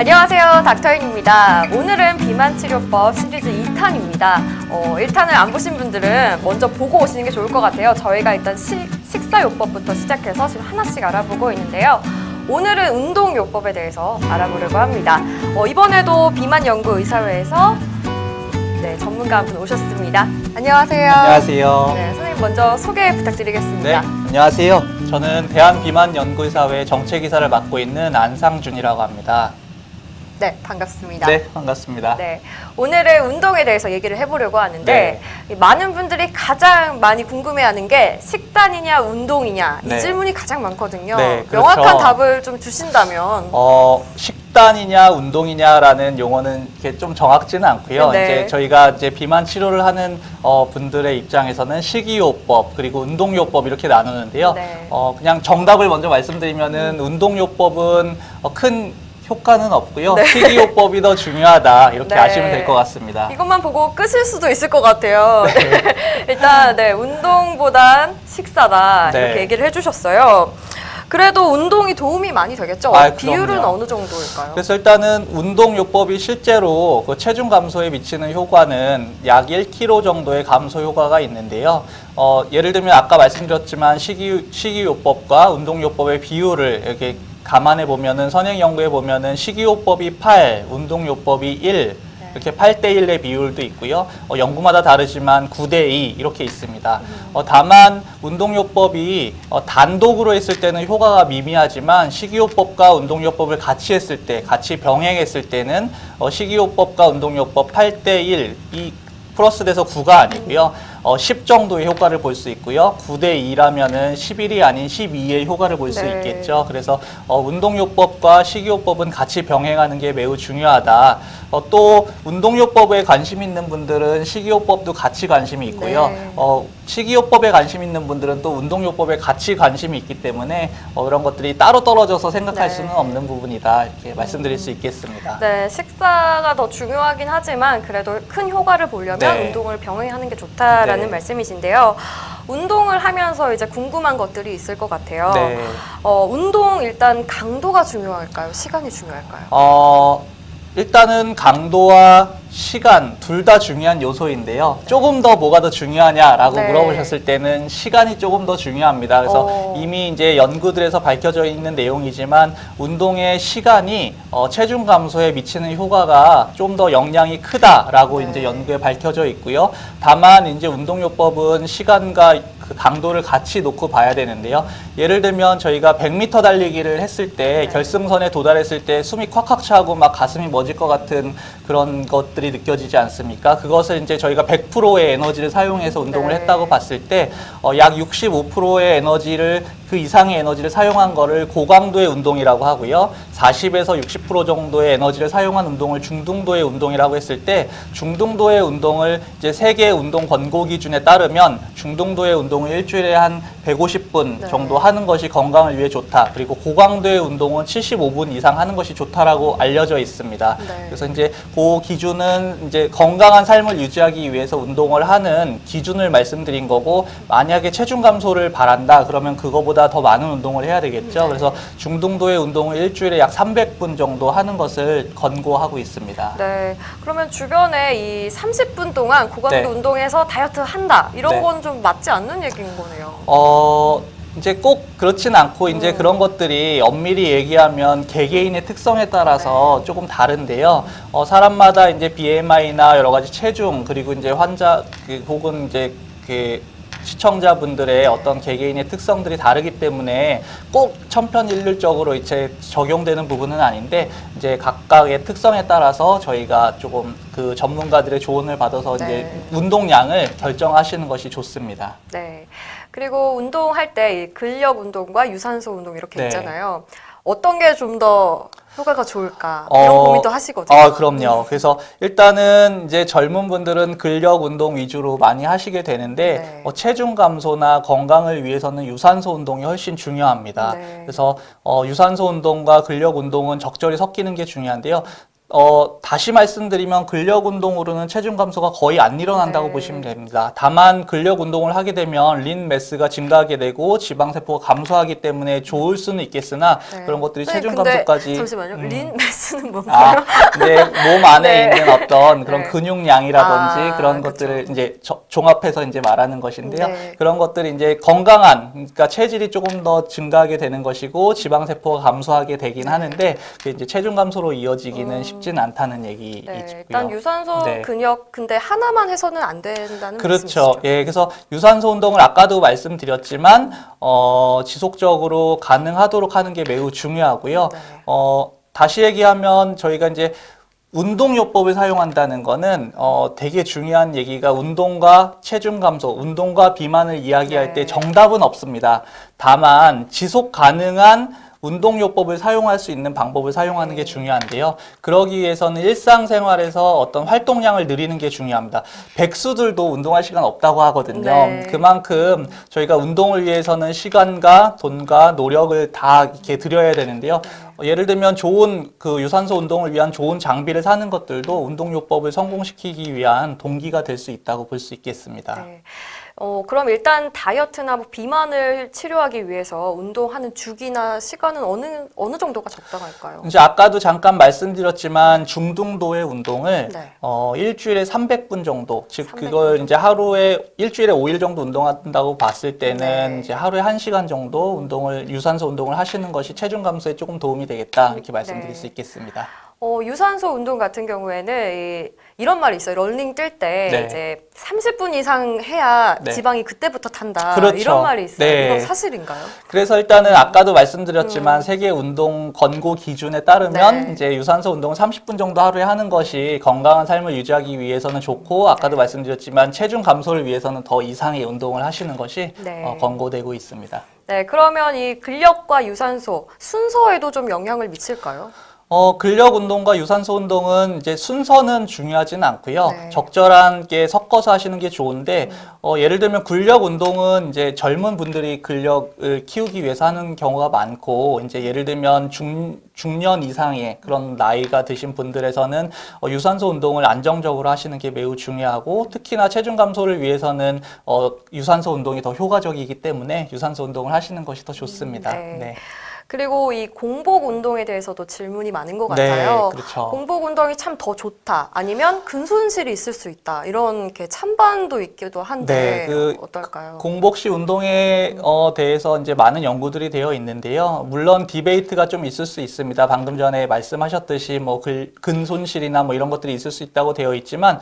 안녕하세요, 닥터인입니다. 오늘은 비만치료법 시리즈 2탄입니다. 1탄을 안 보신 분들은 먼저 보고 오시는 게 좋을 것 같아요. 저희가 일단 식사요법부터 시작해서 지금 하나씩 알아보고 있는데요. 오늘은 운동요법에 대해서 알아보려고 합니다. 이번에도 비만연구의사회에서 전문가 한 분 오셨습니다. 안녕하세요. 안녕하세요. 네, 선생님 먼저 소개 부탁드리겠습니다. 네, 안녕하세요. 저는 대한비만연구의사회 정책이사를 맡고 있는 안상준이라고 합니다. 네, 반갑습니다. 네, 반갑습니다. 네, 오늘은 운동에 대해서 얘기를 해보려고 하는데 많은 분들이 가장 많이 궁금해하는 게 식단이냐 운동이냐 이 질문이 가장 많거든요. 네, 그렇죠. 명확한 답을 좀 주신다면 식단이냐 운동이냐라는 용어는 이렇게 좀 정확지는 않고요. 이제 저희가 이제 비만 치료를 하는 분들의 입장에서는 식이요법 그리고 운동요법 이렇게 나누는데요. 그냥 정답을 먼저 말씀드리면은 운동요법은 큰 효과는 없고요. 식이요법이 더 중요하다 이렇게 아시면 될 것 같습니다. 이것만 보고 끄실 수도 있을 것 같아요. 일단 운동보단 식사다 이렇게 얘기를 해주셨어요. 그래도 운동이 도움이 많이 되겠죠? 비율은 어느 정도일까요? 그래서 일단은 운동요법이 실제로 그 체중 감소에 미치는 효과는 약 1kg 정도의 감소 효과가 있는데요. 예를 들면 아까 말씀드렸지만 식이요법과 운동요법의 비율을 이렇게 감안해 보면은 선행 연구해 보면은 식이요법이 8, 운동요법이 1 이렇게 8대1의 비율도 있고요. 연구마다 다르지만 9대2 이렇게 있습니다. 다만 운동요법이 단독으로 했을 때는 효과가 미미하지만 식이요법과 운동요법을 같이 했을 때, 같이 병행했을 때는 식이요법과 운동요법 8대1 이 플러스 돼서 9가 아니고요. 10 정도의 효과를 볼 수 있고요. 9대2라면은 11이 아닌 12의 효과를 볼 수 있겠죠. 그래서 운동요법과 식이요법은 같이 병행하는 게 매우 중요하다. 또 운동요법에 관심 있는 분들은 식이요법도 같이 관심이 있고요. 식이요법에 관심 있는 분들은 또 운동요법에 같이 관심이 있기 때문에 이런 것들이 따로 떨어져서 생각할 수는 없는 부분이다. 이렇게 말씀드릴 수 있겠습니다. 네, 식사가 더 중요하긴 하지만 그래도 큰 효과를 보려면 운동을 병행하는 게 좋다라는 말씀이신데요. 운동을 하면서 이제 궁금한 것들이 있을 것 같아요. 운동 일단 강도가 중요할까요? 시간이 중요할까요? 일단은 강도와 시간 둘 다 중요한 요소인데요. 조금 더 뭐가 더 중요하냐라고 물어보셨을 때는 시간이 조금 더 중요합니다. 그래서 이미 이제 연구들에서 밝혀져 있는 내용이지만 운동의 시간이 체중 감소에 미치는 효과가 좀 더 영향이 크다라고 이제 연구에 밝혀져 있고요. 다만 이제 운동요법은 시간과 그 강도를 같이 놓고 봐야 되는데요. 예를 들면 저희가 100m 달리기를 했을 때 결승선에 도달했을 때 숨이 콱콱 차고 막 가슴이 멎을 것 같은 그런 것들이 느껴지지 않습니까? 그것을 이제 저희가 100%의 에너지를 사용해서 운동을 했다고 봤을 때 약 65%의 에너지를 그 이상의 에너지를 사용한 거를 고강도의 운동이라고 하고요. 40에서 60% 정도의 에너지를 사용한 운동을 중등도의 운동이라고 했을 때 중등도의 운동을 이제 세계 운동 권고 기준에 따르면 중등도의 운동을 일주일에 한 150분 정도 하는 것이 건강을 위해 좋다. 그리고 고강도의 운동은 75분 이상 하는 것이 좋다라고 알려져 있습니다. 그래서 이제 그 기준은 이제 건강한 삶을 유지하기 위해서 운동을 하는 기준을 말씀드린 거고, 만약에 체중 감소를 바란다 그러면 그거보다 더 많은 운동을 해야 되겠죠. 그래서 중등도의 운동을 일주일에 약 300분 정도 하는 것을 권고하고 있습니다. 네. 그러면 주변에 이 30분 동안 고강도 운동해서 다이어트 한다 이런 건 좀 맞지 않는 얘기인 거네요. 이제 꼭 그렇진 않고 이제 그런 것들이 엄밀히 얘기하면 개개인의 특성에 따라서 조금 다른데요. 사람마다 이제 BMI나 여러 가지 체중 그리고 이제 환자 혹은 이제 시청자분들의 어떤 개개인의 특성들이 다르기 때문에 꼭 천편일률적으로 이제 적용되는 부분은 아닌데, 이제 각각의 특성에 따라서 저희가 조금 그 전문가들의 조언을 받아서 이제 운동량을 결정하시는 것이 좋습니다. 네. 그리고 운동할 때 근력 운동과 유산소 운동 이렇게 있잖아요. 어떤 게 좀 더 효과가 좋을까 이런 고민도 하시거든요. 그럼요. 그래서 일단은 이제 젊은 분들은 근력 운동 위주로 많이 하시게 되는데 체중 감소나 건강을 위해서는 유산소 운동이 훨씬 중요합니다. 그래서 유산소 운동과 근력 운동은 적절히 섞이는 게 중요한데요. 다시 말씀드리면 근력 운동으로는 체중 감소가 거의 안 일어난다고 네. 보시면 됩니다. 다만 근력 운동을 하게 되면 린 매스가 증가하게 되고 지방세포가 감소하기 때문에 좋을 수는 있겠으나 네. 그런 것들이 네, 체중 근데 감소까지 잠시만요. 린 매스는 뭔가요? 아, 네, 몸 안에 네. 있는 어떤 그런 네. 근육량이라든지 아, 그런 그쵸. 것들을 이제 종합해서 이제 말하는 것인데요. 네. 그런 것들이 이제 건강한, 그러니까 체질이 조금 더 증가하게 되는 것이고 지방세포가 감소하게 되긴 하는데 그게 이제 체중 감소로 이어지기는 쉽지는 않다는 얘기이고요. 네, 일단 유산소 네. 근력 근데 하나만 해서는 안 된다는 그렇죠. 말씀이시죠? 예, 그래서 유산소 운동을 아까도 말씀드렸지만 지속적으로 가능하도록 하는 게 매우 중요하고요. 네. 다시 얘기하면 저희가 이제 운동요법을 사용한다는 거는 되게 중요한 얘기가 운동과 체중 감소, 운동과 비만을 이야기할 네. 때 정답은 없습니다. 다만 지속 가능한 운동요법을 사용할 수 있는 방법을 사용하는 게 중요한데요. 그러기 위해서는 일상생활에서 어떤 활동량을 늘리는 게 중요합니다. 백수들도 운동할 시간 없다고 하거든요. 네. 그만큼 저희가 운동을 위해서는 시간과 돈과 노력을 다 이렇게 들여야 되는데요. 예를 들면 좋은 그 유산소 운동을 위한 좋은 장비를 사는 것들도 운동요법을 성공시키기 위한 동기가 될 수 있다고 볼 수 있겠습니다. 네. 그럼 일단 다이어트나 뭐 비만을 치료하기 위해서 운동하는 주기나 시간은 어느 정도가 적당할까요? 이제 아까도 잠깐 말씀드렸지만 중등도의 운동을 네. 일주일에 300분 정도, 즉 300분 그걸 이제 하루에 일주일에 5일 정도 운동한다고 봤을 때는 네. 이제 하루에 1시간 정도 유산소 운동을 하시는 것이 체중 감소에 조금 도움이 되겠다 이렇게 말씀드릴 네. 수 있겠습니다. 유산소 운동 같은 경우에는 이런 말이 있어요. 러닝 뛸 때 네. 이제 30분 이상 해야 네. 지방이 그때부터 탄다. 그렇죠. 이런 말이 있어요. 네. 이건 사실인가요? 그래서 일단은 아까도 말씀드렸지만 세계 운동 권고 기준에 따르면 네. 이제 유산소 운동을 30분 정도 하루에 하는 것이 건강한 삶을 유지하기 위해서는 좋고 아까도 말씀드렸지만 체중 감소를 위해서는 더 이상의 운동을 하시는 것이 네. 권고되고 있습니다. 네, 그러면 이 근력과 유산소 순서에도 좀 영향을 미칠까요? 근력 운동과 유산소 운동은 이제 순서는 중요하지는 않고요. 네. 적절한 게 섞어서 하시는 게 좋은데, 예를 들면 근력 운동은 이제 젊은 분들이 근력을 키우기 위해서 하는 경우가 많고, 이제 예를 들면 중년 이상의 그런 나이가 드신 분들에서는 유산소 운동을 안정적으로 하시는 게 매우 중요하고, 특히나 체중 감소를 위해서는 유산소 운동이 더 효과적이기 때문에 유산소 운동을 하시는 것이 더 좋습니다. 네. 네. 그리고 이 공복 운동에 대해서도 질문이 많은 것 같아요. 네, 그렇죠. 공복 운동이 참 더 좋다. 아니면 근손실이 있을 수 있다. 이런 이렇게 찬반도 있기도 한데 네, 어떨까요? 공복시 운동에 대해서 이제 많은 연구들이 되어 있는데요. 물론 디베이트가 좀 있을 수 있습니다. 방금 전에 말씀하셨듯이 뭐 근손실이나 뭐 이런 것들이 있을 수 있다고 되어 있지만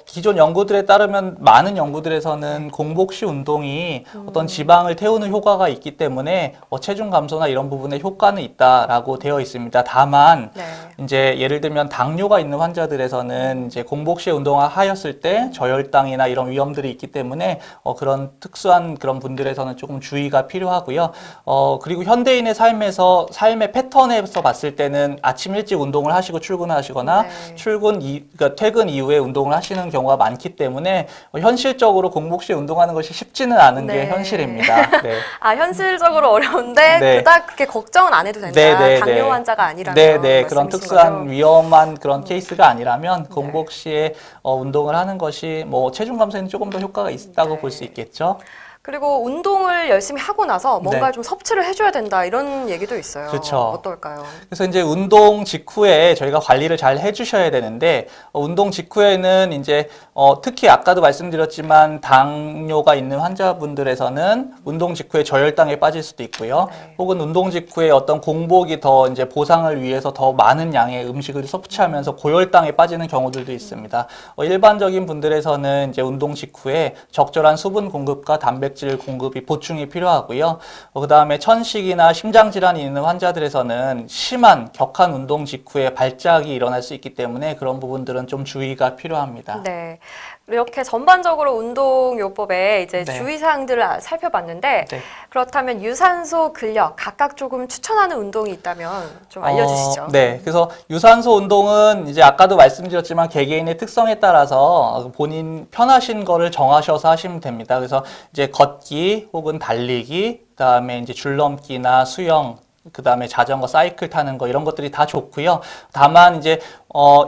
기존 연구들에 따르면 많은 연구들에서는 공복시 운동이 어떤 지방을 태우는 효과가 있기 때문에 체중 감소나 이런 부분에 효과는 있다라고 되어 있습니다. 다만 네. 이제 예를 들면 당뇨가 있는 환자들에서는 이제 공복시 운동을 하였을 때 저혈당이나 이런 위험들이 있기 때문에 그런 특수한 그런 분들에서는 조금 주의가 필요하고요. 그리고 현대인의 삶의 패턴에서 봤을 때는 아침 일찍 운동을 하시고 출근하시거나 네. 그러니까 퇴근 이후에 운동을 하시는 경우가 많기 때문에 현실적으로 공복시에 운동하는 것이 쉽지는 않은 네. 게 현실입니다. 네. 현실적으로 어려운데 네. 그닥 그렇게 걱정은 안 해도 된다. 네. 당뇨 환자가 아니라면 네. 그런 말씀이신 특수한 거죠? 위험한 그런 케이스가 아니라면 공복 시에 운동을 하는 것이 뭐 체중 감소에는 조금 더 효과가 있다고 네. 볼 수 있겠죠. 그리고 운동을 열심히 하고 나서 뭔가 네. 좀 섭취를 해줘야 된다 이런 얘기도 있어요. 그렇죠. 어떨까요? 그래서 이제 운동 직후에 저희가 관리를 잘 해주셔야 되는데 운동 직후에는 이제 특히 아까도 말씀드렸지만 당뇨가 있는 환자분들에서는 운동 직후에 저혈당에 빠질 수도 있고요. 네. 혹은 운동 직후에 어떤 공복이 더 이제 보상을 위해서 더 많은 양의 음식을 섭취하면서 고혈당에 빠지는 경우들도 있습니다. 일반적인 분들에서는 이제 운동 직후에 적절한 수분 공급과 단백질 공급이 보충이 필요하고요. 그다음에 천식이나 심장 질환이 있는 환자들에서는 심한 격한 운동 직후에 발작이 일어날 수 있기 때문에 그런 부분들은 좀 주의가 필요합니다. 네. 이렇게 전반적으로 운동요법에 이제 네. 주의사항들을 살펴봤는데 네. 그렇다면 유산소, 근력 각각 조금 추천하는 운동이 있다면 좀 알려주시죠. 네. 그래서 유산소 운동은 이제 아까도 말씀드렸지만 개개인의 특성에 따라서 본인 편하신 거를 정하셔서 하시면 됩니다. 그래서 이제 걷기 혹은 달리기, 그다음에 이제 줄넘기나 수영 그다음에 자전거, 사이클 타는 거 이런 것들이 다 좋고요. 다만 이제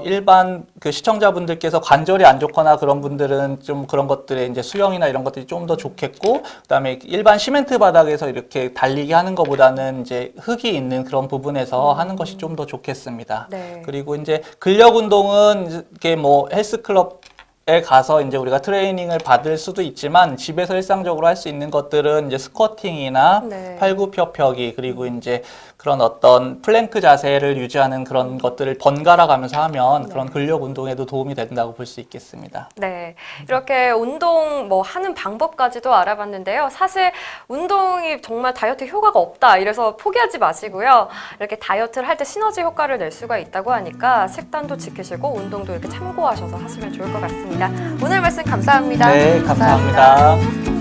일반 그 시청자분들께서 관절이 안 좋거나 그런 분들은 좀 그런 것들에 이제 수영이나 이런 것들이 좀 더 좋겠고, 그다음에 일반 시멘트 바닥에서 이렇게 달리기 하는 것보다는 이제 흙이 있는 그런 부분에서 하는 것이 좀 더 좋겠습니다. 네. 그리고 이제 근력 운동은 이게 뭐 헬스클럽 에 가서 이제 우리가 트레이닝을 받을 수도 있지만 집에서 일상적으로 할 수 있는 것들은 이제 스쿼팅이나 네. 팔굽혀펴기 그리고 이제 그런 어떤 플랭크 자세를 유지하는 그런 것들을 번갈아 가면서 하면 그런 근력 운동에도 도움이 된다고 볼 수 있겠습니다. 네, 이렇게 운동 뭐 하는 방법까지도 알아봤는데요. 사실 운동이 정말 다이어트 효과가 없다 이래서 포기하지 마시고요. 이렇게 다이어트를 할 때 시너지 효과를 낼 수가 있다고 하니까 식단도 지키시고 운동도 이렇게 참고하셔서 하시면 좋을 것 같습니다. 오늘 말씀 감사합니다. 네, 감사합니다.